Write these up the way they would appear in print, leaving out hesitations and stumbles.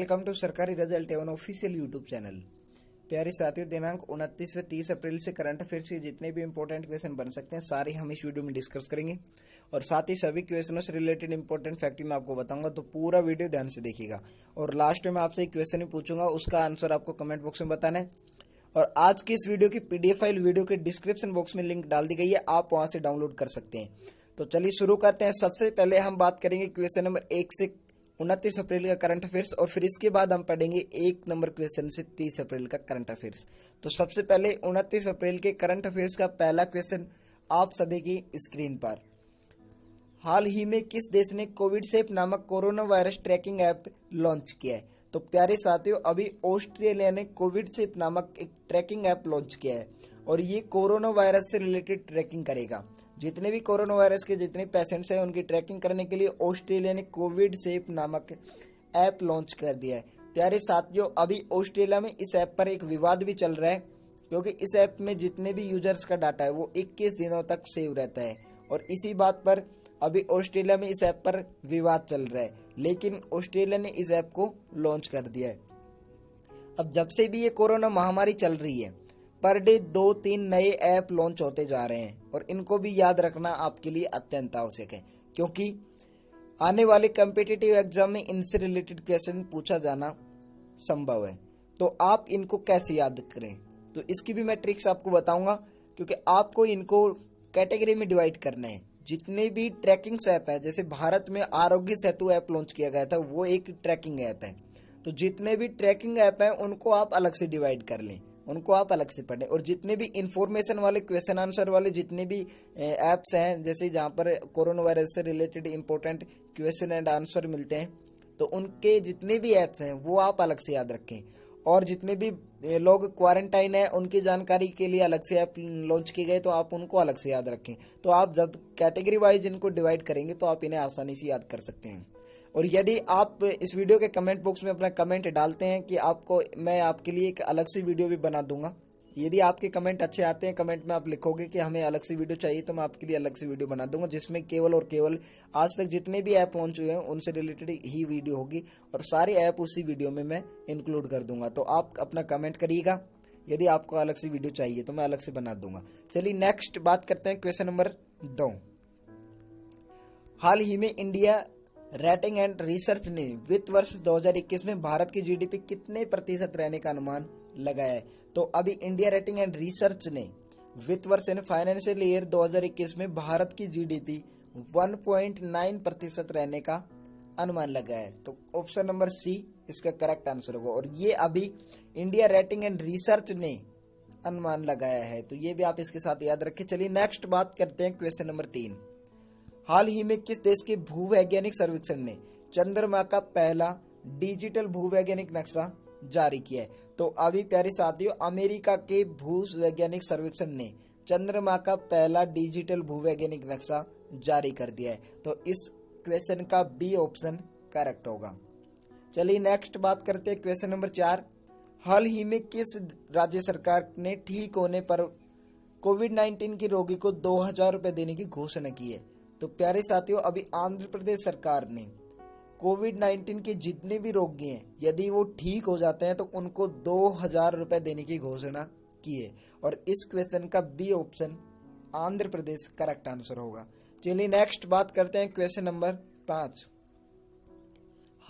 Welcome to सरकारी result एवं official YouTube channel. प्यारे साथियों, दिनांक 29 व 30 अप्रैल से करंट अफेयर्स के जितने भी इंपॉर्टेंट क्वेश्चन बन सकते हैं सारे हम इस वीडियो में डिस्कस करेंगे और साथ ही सभी क्वेश्चनों से रिलेटेड इंपॉर्टेंट फैक्ट मैं आपको बताऊंगा, तो पूरा वीडियो ध्यान से देखिएगा। और लास्ट में मैं आपसे एक क्वेश्चन ही पूछूंगा, उसका आंसर आपको कमेंट बॉक्स में बताना है। और आज की इस वीडियो की पीडीएफ फाइल वीडियो के डिस्क्रिप्शन बॉक्स में लिंक डाल दी गई है, आप वहां से डाउनलोड कर सकते हैं। तो चलिए शुरू करते हैं। सबसे पहले हम बात करेंगे क्वेश्चन नंबर 1 से 29 अप्रैल का करंट अफेयर्स और फिर इसके बाद हम पढ़ेंगे 1 नंबर क्वेश्चन से 30 अप्रैल का करंट अफेयर्स। तो सबसे पहले 29 अप्रैल के करंट अफेयर्स का पहला क्वेश्चन आप सभी की स्क्रीन पर। हाल ही में किस देश ने कोविड सेफ नामक corona virus tracking app launch किया है? तो प्यारे साथियों, अभी ऑस्ट्रेलिया ने कोविड सेफ नामक एक ट्रैकिंग ऐप लॉन्च किया है और ये कोरोना वायरस से रिलेटेड ट्रैकिंग करेगा। जितने भी कोरोना वायरस के जितने पेशेंट्स हैं उनकी ट्रैकिंग करने के लिए ऑस्ट्रेलिया ने कोविड सेफ नामक ऐप लॉन्च कर दिया है। प्यारे साथियों, अभी ऑस्ट्रेलिया में इस ऐप पर एक विवाद भी चल रहा है क्योंकि इस ऐप में जितने भी यूजर्स का डाटा है वो 21 दिनों तक सेव रहता है और इसी बात पर अभी ऑस्ट्रेलिया में इस ऐप पर विवाद चल रहा है, लेकिन ऑस्ट्रेलिया ने इस ऐप को लॉन्च कर दिया है। अब जब से भी ये कोरोना महामारी चल रही है, पर डे 2-3 नए ऐप लॉन्च होते जा रहे हैं और इनको भी याद रखना आपके लिए अत्यंत आवश्यक है क्योंकि आने वाले कॉम्पिटिटिव एग्जाम में इनसे रिलेटेड क्वेश्चन पूछा जाना संभव है। तो आप इनको कैसे याद करें, तो इसकी भी मैं ट्रिक्स आपको बताऊंगा क्योंकि आपको इनको कैटेगरी में डिवाइड करना है। जितने भी ट्रैकिंग ऐप है, जैसे भारत में आरोग्य सेतु ऐप लॉन्च किया गया था, वो एक ट्रैकिंग ऐप है। तो जितने भी ट्रैकिंग ऐप है उनको आप अलग से डिवाइड कर लें, उनको आप अलग से पढ़ें। और जितने भी इंफॉर्मेशन वाले क्वेश्चन आंसर वाले जितने भी ऐप्स हैं, जैसे जहाँ पर कोरोना वायरस से related important question and answer मिलते हैं, तो उनके जितने भी ऐप्स हैं वो आप अलग से याद रखें। और जितने भी लोग क्वारंटाइन है उनकी जानकारी के लिए अलग से ऐप लॉन्च किए गए, तो आप उनको अलग से याद रखें। तो आप जब कैटेगरी वाइज इनको डिवाइड करेंगे तो आप इन्हें आसानी से याद कर सकते हैं। और यदि आप इस वीडियो के कमेंट बॉक्स में अपना कमेंट डालते हैं कि आपको मैं आपके लिए एक अलग से वीडियो भी बना दूंगा, यदि आपके कमेंट अच्छे आते हैं, कमेंट में आप लिखोगे कि हमें अलग से वीडियो चाहिए, तो मैं आपके लिए अलग से वीडियो बना दूंगा जिसमें केवल और केवल आज तक जितने भी ऐप लॉन्च हुए हैं उनसे रिलेटेड ही वीडियो होगी और सारे ऐप उसी वीडियो में मैं इंक्लूड कर दूंगा। तो आप अपना कमेंट करिएगा, यदि आपको अलग से वीडियो चाहिए तो मैं अलग से बना दूंगा। चलिए नेक्स्ट बात करते हैं क्वेश्चन नंबर 2। हाल ही में इंडिया रेटिंग एंड रिसर्च ने वित्त वर्ष 2021 में भारत की जीडीपी कितने प्रतिशत रहने का अनुमान लगाया है? तो अभी इंडिया रेटिंग एंड रिसर्च ने वित्त वर्ष यानी फाइनेंशियल ईयर 2021 में भारत की जीडीपी 1.9% रहने का अनुमान लगाया है। तो ऑप्शन नंबर सी इसका करेक्ट आंसर होगा और ये अभी इंडिया रेटिंग एंड रिसर्च ने अनुमान लगाया है, तो ये भी आप इसके साथ याद रखें। चलिए नेक्स्ट बात करते हैं क्वेश्चन नंबर 3। हाल ही में किस देश के भूवैज्ञानिक सर्वेक्षण ने चंद्रमा का पहला डिजिटल भूवैज्ञानिक नक्शा जारी किया है? तो अभी प्यारे साथियों, अमेरिका के भूवैज्ञानिक सर्वेक्षण ने चंद्रमा का पहला डिजिटल भूवैज्ञानिक नक्शा जारी कर दिया है। तो इस क्वेश्चन का बी ऑप्शन करेक्ट होगा। चलिए नेक्स्ट बात करते हैं क्वेश्चन नंबर 4। हाल ही में किस राज्य सरकार ने ठीक होने पर कोविड-19 के रोगी को 2000 रुपए देने की घोषणा की है? तो प्यारे साथियों, अभी आंध्र प्रदेश सरकार ने कोविड-19 के जितने भी रोगी हैं यदि वो ठीक हो जाते हैं तो उनको 2000 रुपए देने की घोषणा की है और इस क्वेश्चन का B option Andhra Pradesh correct answer होगा। चलिए नेक्स्ट बात करते हैं क्वेश्चन नंबर 5।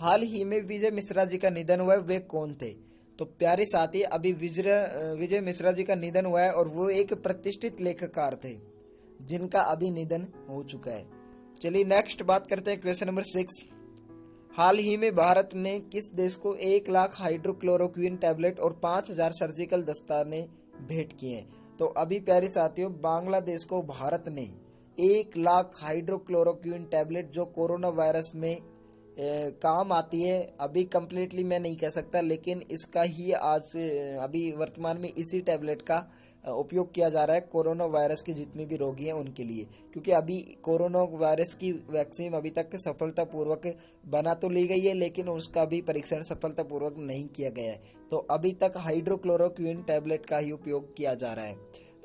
हाल ही में विजय मिश्रा जी का निधन हुआ है, वे कौन थे? तो प्यारे साथी, अभी विजय मिश्रा जी का निधन हुआ है और वो एक प्रतिष्ठित लेखककार थे जिनका अभी निधन हो चुका है। चलिए नेक्स्ट बात करते हैं क्वेश्चन नंबर 6। हाल ही में भारत ने किस देश को 1 लाख हाइड्रोक्लोरोक्विन टैबलेट और 5000 सर्जिकल दस्ताने भेंट किए हैं? तो अभी प्यारे साथियों, बांग्लादेश को भारत ने 1 लाख हाइड्रोक्लोरोक्विन टैबलेट जो कोरोना वायरस में काम आती है, अभी कंप्लीटली मैं नहीं कह सकता, लेकिन इसका ही आज अभी वर्तमान में इसी टैबलेट का उपयोग किया जा रहा है कोरोना वायरस के जितने भी रोगी हैं उनके लिए, क्योंकि अभी कोरोना वायरस की वैक्सीन अभी तक सफलतापूर्वक बना तो ली गई है लेकिन उसका भी परीक्षण सफलतापूर्वक नहीं किया गया है। तो अभी तक हाइड्रोक्लोरोक्विन टैबलेट का ही उपयोग किया जा रहा है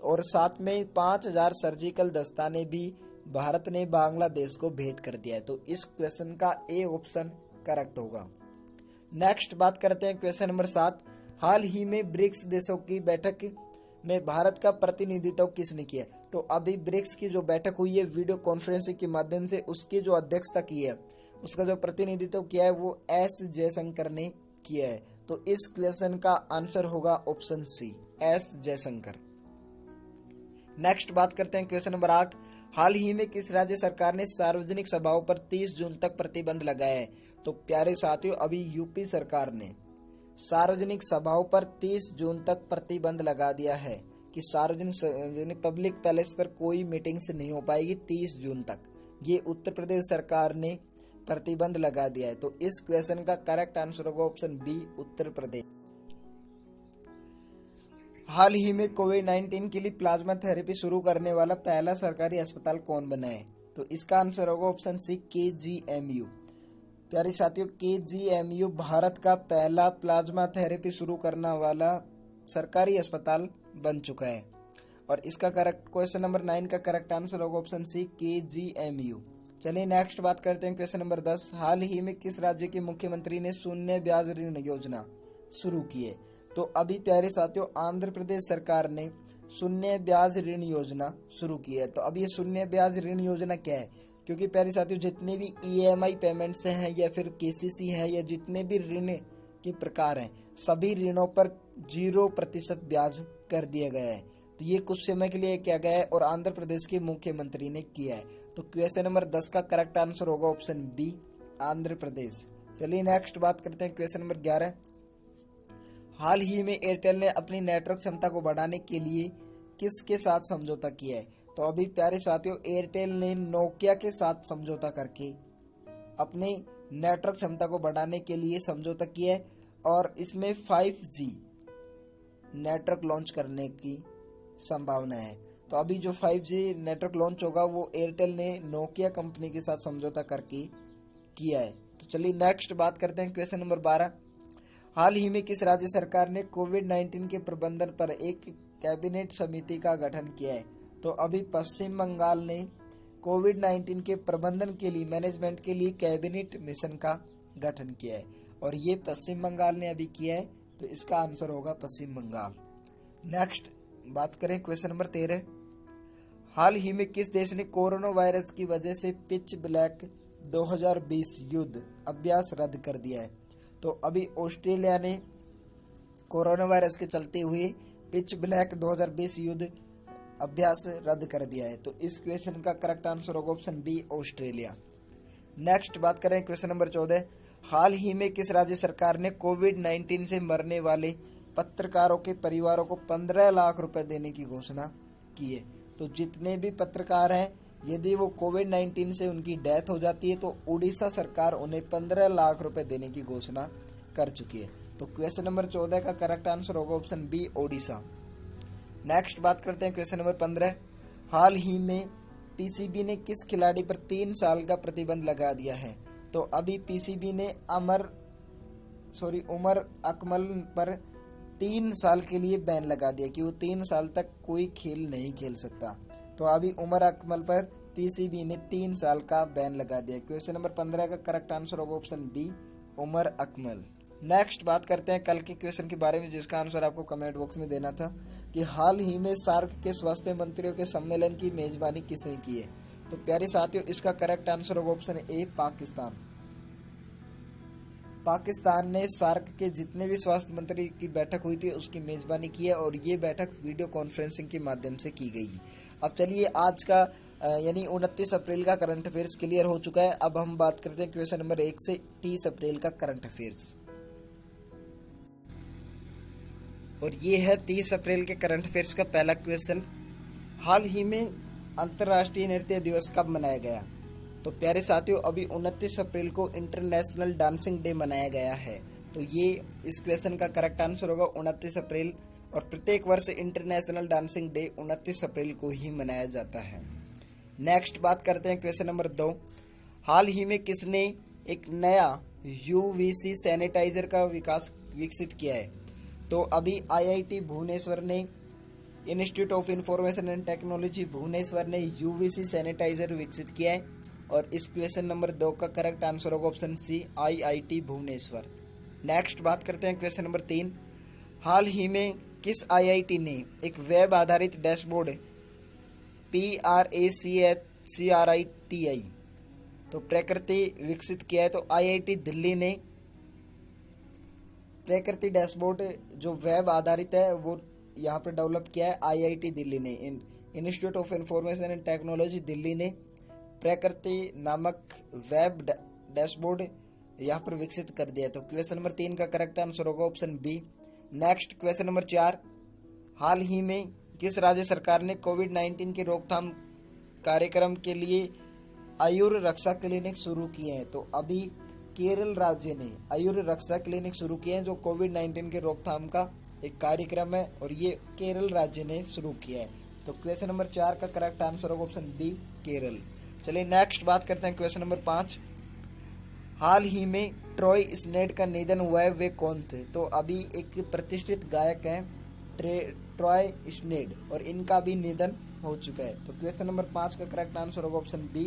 और साथ में 5000 सर्जिकल दस्ताने भी भारत ने बांग्लादेश को भेंट कर दिया है। तो इस क्वेश्चन का ए ऑप्शन करेक्ट होगा। नेक्स्ट बात करते हैं क्वेश्चन नंबर 7। हाल ही में ब्रिक्स देशों की बैठक में भारत का प्रतिनिधित्व किसने किया? तो अभी ब्रिक्स की जो बैठक हुई है वीडियो कॉन्फ्रेंसिंग के माध्यम से, उसकी जो अध्यक्षता की है, उसका जो प्रतिनिधित्व किया है वो एस जयशंकर ने किया है। तो इस क्वेश्चन का आंसर होगा option C, S Jaishankar. Next बात करते हैं क्वेश्चन नंबर 8। हाल ही में किस राज्य सरकार ने सार्वजनिक सभाओं पर 30 जून तक प्रतिबंध लगाया है? तो प्यारे साथियों, अभी यूपी सरकार ने सार्वजनिक सभाओं पर 30 जून तक प्रतिबंध लगा दिया है कि सार्वजनिक पब्लिक पैलेस पर कोई मीटिंग्स नहीं हो पाएगी 30 जून तक। ये उत्तर प्रदेश सरकार ने प्रतिबंध लगा दिया है। तो इस क्वेश्चन का करेक्ट आंसर होगा ऑप्शन बी, उत्तर प्रदेश। हाल ही में कोविड-19 के लिए प्लाज्मा थेरेपी शुरू करने वाला पहला सरकारी अस्पताल कौन बना है? तो इसका आंसर होगा ऑप्शन सी, KGMU। प्यारे साथियों, KGMU भारत का पहला प्लाज्मा थेरेपी शुरू करने वाला सरकारी अस्पताल बन चुका है। और इसका करेक्ट क्वेश्चन नंबर 9 का करेक्ट आंसर होगा ऑप्शन सी, KGMU। चलिए नेक्स्ट बात करते हैं क्वेश्चन नंबर 10। हाल ही में किस राज्य के मुख्यमंत्री ने शून्य ब्याज ऋण योजना शुरू की है? तो अभी प्यारे साथियों, आंध्र प्रदेश सरकार ने शून्य ब्याज ऋण योजना शुरू की है। तो अब ये शून्य ब्याज ऋण योजना क्या है? क्योंकि प्यारे साथियों, जितने भी EMI पेमेंट्स हैं या फिर KCC है या जितने भी ऋण के प्रकार हैं, सभी ऋणों पर 0% ब्याज कर दिया गया है। तो ये कुछ समय के लिए किया गया है और आंध्र प्रदेश के मुख्यमंत्री ने किया है। तो क्वेश्चन नंबर 10 का करेक्ट आंसर होगा ऑप्शन बी, आंध्र प्रदेश। चलिए नेक्स्ट बात करते हैं क्वेश्चन नंबर 11। हाल ही में एयरटेल ने अपनी नेटवर्क क्षमता को बढ़ाने के लिए किसके साथ समझौता किया है? तो अभी प्यारे साथियों, एयरटेल ने नोकिया के साथ समझौता करके अपनी नेटवर्क क्षमता को बढ़ाने के लिए समझौता किया है और इसमें 5G नेटवर्क लॉन्च करने की संभावना है। तो अभी जो 5G नेटवर्क लॉन्च होगा वो एयरटेल ने नोकिया कंपनी के साथ समझौता करके किया है। तो चलिए नेक्स्ट बात करते हैं क्वेश्चन नंबर 12। हाल ही में किस राज्य सरकार ने कोविड-19 के प्रबंधन पर एक कैबिनेट समिति का गठन किया है? तो अभी पश्चिम बंगाल ने कोविड-19 के प्रबंधन के लिए, मैनेजमेंट के लिए कैबिनेट मिशन का गठन किया है और ये पश्चिम बंगाल ने अभी किया है। तो इसका आंसर होगा पश्चिम बंगाल। नेक्स्ट बात करें क्वेश्चन नंबर 13। हाल ही में किस देश ने कोरोना वायरस की वजह से पिच ब्लैक 2020 युद्ध अभ्यास रद्द कर दिया है? तो अभी ऑस्ट्रेलिया ने कोरोना वायरस के चलते हुए पिच ब्लैक 2020 युद्ध अभ्यास रद्द कर दिया है। तो इस क्वेश्चन का करेक्ट आंसर होगा ऑप्शन बी, ऑस्ट्रेलिया। नेक्स्ट बात करें क्वेश्चन नंबर 14। हाल ही में किस राज्य सरकार ने कोविड-19 से मरने वाले पत्रकारों के परिवारों को 15 लाख रुपए देने की घोषणा की है? तो जितने भी पत्रकार हैं, यदि वो कोविड-19 से उनकी डेथ हो जाती है तो उड़ीसा सरकार उन्हें 15 लाख रुपए देने की घोषणा कर चुकी है। तो क्वेश्चन नंबर 14 का करेक्ट आंसर होगा ऑप्शन बी, ओडिशा। नेक्स्ट बात करते हैं क्वेश्चन नंबर 15। हाल ही में PCB ने किस खिलाड़ी पर 3 साल का प्रतिबंध लगा दिया है? तो अभी PCB ने उमर अकमल पर 3 साल के लिए बैन लगा दिया कि वो 3 साल तक कोई खेल नहीं खेल सकता। तो अभी उमर अकमल पर PCB ने 3 साल का बैन लगा दिया। क्वेश्चन नंबर 15 का करेक्ट आंसर होगा option B, Umar Akmal. Next बात करते हैं कल के क्वेश्चन के बारे में, जिसका आंसर आपको कमेंट बॉक्स में देना था कि हाल ही में सार्क के स्वास्थ्य मंत्रियों के सम्मेलन की मेजबानी किसने की है? तो प्यारे साथियों, इसका करेक्ट आंसर होगा ऑप्शन ए, पाकिस्तान। पाकिस्तान ने सार्क के जितने भी स्वास्थ्य मंत्री की बैठक हुई थी उसकी मेजबानी की है और ये बैठक वीडियो कॉन्फ्रेंसिंग के माध्यम से की गई। अब चलिए आज का यानी 29 अप्रैल का करंट अफेयर्स क्लियर हो चुका है। अब हम बात करते हैं क्वेश्चन नंबर 1 से 30 अप्रैल का करंट अफेयर्स। और ये है 30 अप्रैल के करंट अफेयर्स का पहला क्वेश्चन। हाल ही में अंतर्राष्ट्रीय नृत्य दिवस कब मनाया गया? तो प्यारे साथियों, अभी 29 अप्रैल को इंटरनेशनल डांसिंग डे मनाया गया है। तो ये इस क्वेश्चन का करेक्ट आंसर होगा 29 अप्रैल। और प्रत्येक वर्ष इंटरनेशनल डांसिंग डे 29 अप्रैल को ही मनाया जाता है। नेक्स्ट बात करते हैं क्वेश्चन नंबर 2। हाल ही में किसने एक नया UVC सैनिटाइजर का विकसित किया है? तो अभी IIT भुवनेश्वर ने, institute of information and technology Bhubaneswar ने UVC सैनिटाइजर विकसित किया है और इस क्वेश्चन नंबर 2 का करेक्ट आंसर होगा option C, IIT Bhubaneswar. Next बात करते हैं क्वेश्चन नंबर 3। हाल ही में किस आईआईटी ने एक वेब आधारित डैशबोर्ड PRACHCRITI तो प्रकृति विकसित किया है? तो आईआईटी दिल्ली ने प्रकृति डैशबोर्ड जो वेब आधारित है वो यहाँ पर डेवलप किया है आईआईटी दिल्ली ने। Institute of information and technology Delhi ने प्रकृति नामक वेब डैशबोर्ड यहाँ पर विकसित कर दिया। तो क्वेश्चन नंबर 3 का करेक्ट आंसर होगा option B. Next question number 4। हाल ही में किस राज्य सरकार ने कोविड-19 की रोकथाम कार्यक्रम के लिए आयुर रक्षा क्लिनिक शुरू किए हैं? तो अभी केरल राज्य ने आयुर रक्षा क्लिनिक शुरू किए हैं जो कोविड-19 के रोकथाम का एक कार्यक्रम है और ये केरल राज्य ने शुरू किया है। तो क्वेश्चन नंबर 4 का करेक्ट आंसर होगा ऑप्शन बी केरल। चलिए नेक्स्ट बात करते हैं क्वेश्चन नंबर 5। हाल ही में ट्रॉय स्नेड का निधन हुआ है, वे कौन थे? तो अभी एक प्रतिष्ठित गायक हैं ट्रॉय स्नेड और इनका भी निधन हो चुका है। तो क्वेश्चन नंबर 5 का करेक्ट आंसर होगा ऑप्शन बी।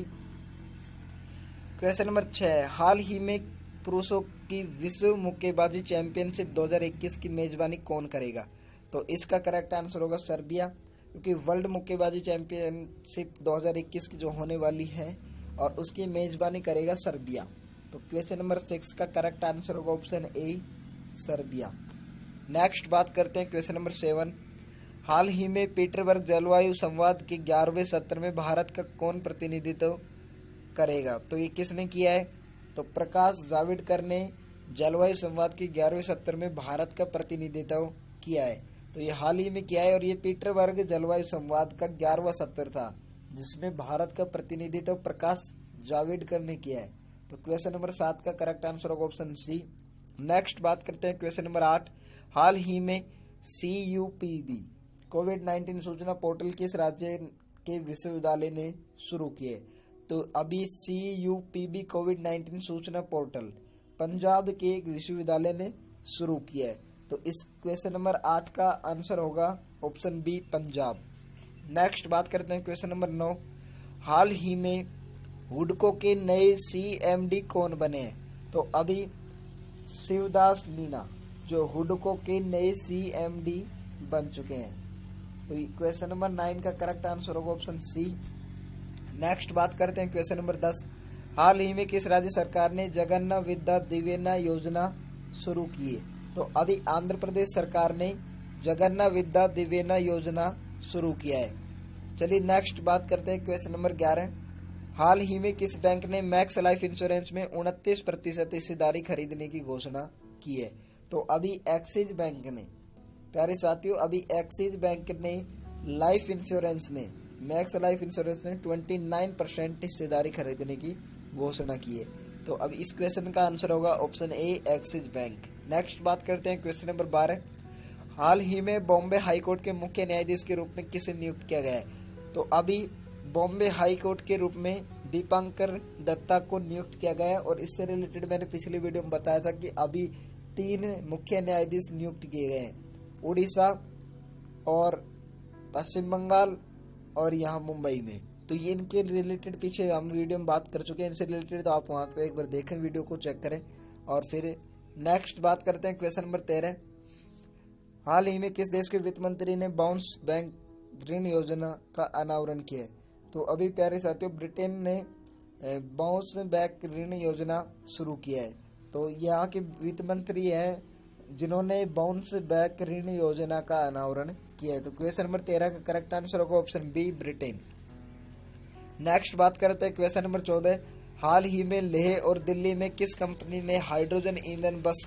Question number 6। हाल ही में पुरुषों की विश्व मुक्केबाजी चैंपियनशिप 2021 की मेजबानी कौन करेगा? तो इसका करेक्ट आंसर होगा सर्बिया, क्योंकि वर्ल्ड मुक्केबाजी चैंपियनशिप 2021 की जो होने वाली है और उसकी मेजबानी करेगा सर्बिया। तो क्वेश्चन नंबर 6 का करेक्ट आंसर होगा ऑप्शन ए सर्बिया। नेक्स्ट बात करते हैं क्वेश्चन नंबर 7। हाल ही में पीटरबर्ग जलवायु संवाद के 11वें सत्र में भारत का कौन प्रतिनिधित्व करेगा? तो ये किसने किया है? तो प्रकाश जावड़ेकर ने जलवायु संवाद के 11वें सत्र में भारत का प्रतिनिधित्व किया है। तो ये हाल ही में किया है और ये पीटरबर्ग जलवायु संवाद का 11वां सत्र था जिसमें भारत का प्रतिनिधित्व प्रकाश जावड़ेकर ने किया है। तो क्वेश्चन नंबर 7 का करेक्ट आंसर होगा ऑप्शन सी। नेक्स्ट बात करते हैं क्वेश्चन नंबर 8। हाल ही में CUPB कोविड-19 सूचना पोर्टल किस राज्य के विश्वविद्यालय ने शुरू किए? तो अभी CUPB कोविड-19 सूचना पोर्टल पंजाब के एक विश्वविद्यालय ने शुरू किया है। तो इस क्वेश्चन नंबर 8 का आंसर होगा ऑप्शन बी पंजाब। नेक्स्ट बात करते हैं क्वेश्चन नंबर 9। हाल ही में हुडको के नए CMD कौन बने हैं? तो अभी शिवदास मीणा जो हुडको के नए CMD बन चुके हैं। तो क्वेश्चन नंबर 9 का करेक्ट आंसर होगा ऑप्शन सी। नेक्स्ट बात करते हैं क्वेश्चन नंबर 10। हाल ही में किस राज्य सरकार ने जगन्ना विद्या दिवेना योजना शुरू की है? तो अभी आंध्र प्रदेश सरकार ने जगन्ना विद्या दिवेना योजना शुरू किया है। चलिए नेक्स्ट बात करते हैं क्वेश्चन नंबर 11। हाल ही में किस बैंक ने मैक्स लाइफ इंश्योरेंस में 29% हिस्सेदारी खरीदने की घोषणा की है? तो अभी एक्सिस बैंक ने, प्यारे साथियों, अभी एक्सिस बैंक ने लाइफ इंश्योरेंस में, मैक्स लाइफ इंश्योरेंस में 29% हिस्सेदारी खरीदने की घोषणा की है। तो अब इस क्वेश्चन का आंसर होगा option A axis bank. Next बात करते हैं क्वेश्चन नंबर 12। हाल ही में बॉम्बे हाई कोर्ट के मुख्य न्यायाधीश के रूप में किसे नियुक्त किया गया है? तो अभी बॉम्बे हाई कोर्ट के रूप में दीपांकर दत्ता को नियुक्त किया गया है और इससे रिलेटेड मैंने पिछली वीडियो में बताया था कि अभी 3 मुख्य न्यायाधीश नियुक्त किए गए हैं, उड़ीसा और पश्चिम बंगाल और यहाँ मुंबई में। तो ये इनके रिलेटेड पीछे हम वीडियो में बात कर चुके हैं, इनसे रिलेटेड तो आप वहाँ पे एक बार देखें, वीडियो को चेक करें। और फिर नेक्स्ट बात करते हैं क्वेश्चन नंबर 13। हाल ही में किस देश के वित्त मंत्री ने बाउंस बैंक ऋण योजना का अनावरण किया है? तो अभी प्यारे साथियों ब्रिटेन ने बाउंस बैक ऋण योजना शुरू किया है। तो यहाँ के वित्त मंत्री हैं जिन्होंने बाउंस बैक ऋण योजना का अनावरण किया है। तो क्वेश्चन नंबर 13 का करेक्ट आंसर होगा ऑप्शन बी ब्रिटेन। नेक्स्ट बात करते हैं क्वेश्चन नंबर 14। हाल ही में लेह और दिल्ली में किस कंपनी ने हाइड्रोजन ईंधन बस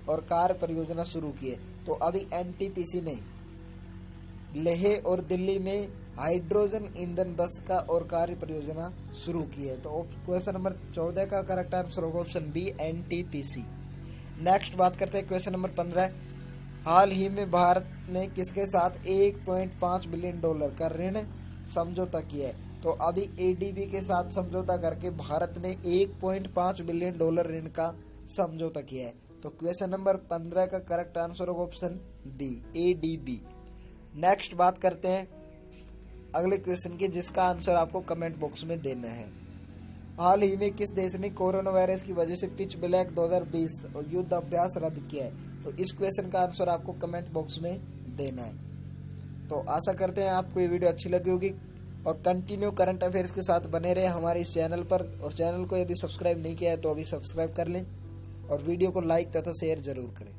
और कार परियोजना शुरू की है? तो अभी NTPC ने लेह और दिल्ली में हाइड्रोजन ईंधन बस का और कार परियोजना शुरू की है। तो क्वेश्चन नंबर 14 का करेक्ट आंसर होगा ऑप्शन बी NTPC। नेक्स्ट बात करते हैं क्वेश्चन नंबर 15। हाल ही में भारत ने किसके साथ $1.5 बिलियन का ऋण समझौता किया है? तो अभी ADB के साथ समझौता करके भारत ने $1.5 बिलियन ऋण का समझौता किया है। तो क्वेश्चन नंबर 15 का करेक्ट आंसर होगा ऑप्शन बी ADB। नेक्स्ट बात करते हैं अगले क्वेश्चन की, जिसका आंसर आपको कमेंट बॉक्स में देना है। हाल ही में किस देश ने कोरोना वायरस की वजह से पिच ब्लैक 2020 और युद्ध अभ्यास रद्द किया है? तो इस क्वेश्चन का आंसर आपको कमेंट बॉक्स में देना है। तो आशा करते हैं आपको ये वीडियो अच्छी लगी होगी और कंटिन्यू करंट अफेयर्स के साथ बने रहे हमारे इस चैनल पर। और चैनल को यदि सब्सक्राइब नहीं किया है तो अभी सब्सक्राइब कर लें और वीडियो को लाइक तथा शेयर जरूर करें।